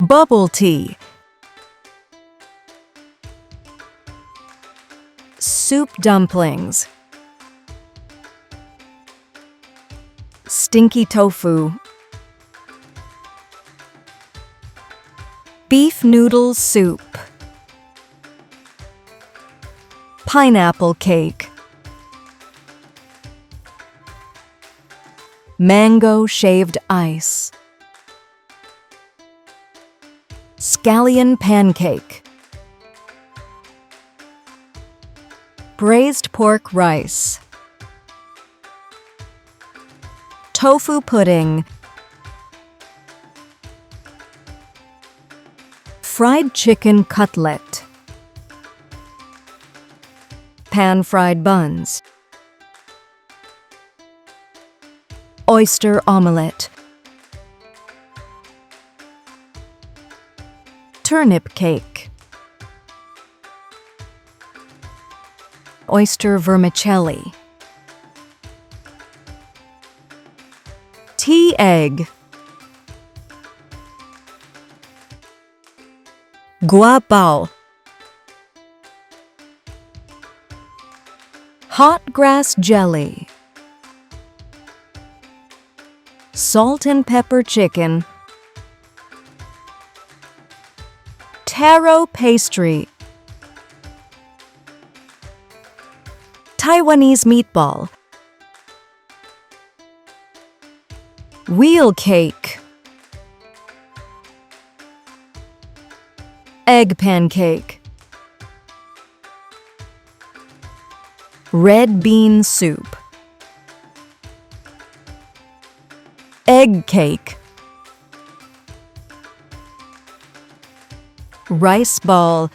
Bubble tea. Soup dumplings. Stinky tofu. Beef noodle soup. Pineapple cake. Mango shaved ice. Scallion pancake. Braised pork rice. Tofu pudding. Fried chicken cutlet. Pan-fried buns. Oyster omelet. Turnip cake. Oyster vermicelli. Tea egg. Gua Bao. Hot grass jelly. Salt and pepper chicken. Taro Pastry. Taiwanese Meatball. Wheel cake. Egg pancake. Red bean soup. Egg cake. Rice ball.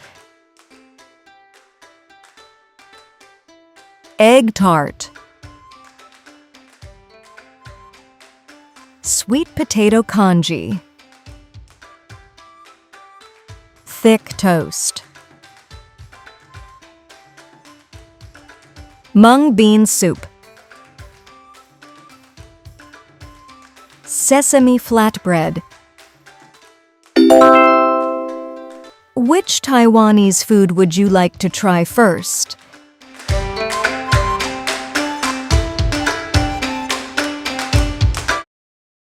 Egg tart. Sweet potato congee. Thick toast. Mung bean soup. Sesame flatbread. Which Taiwanese food would you like to try first?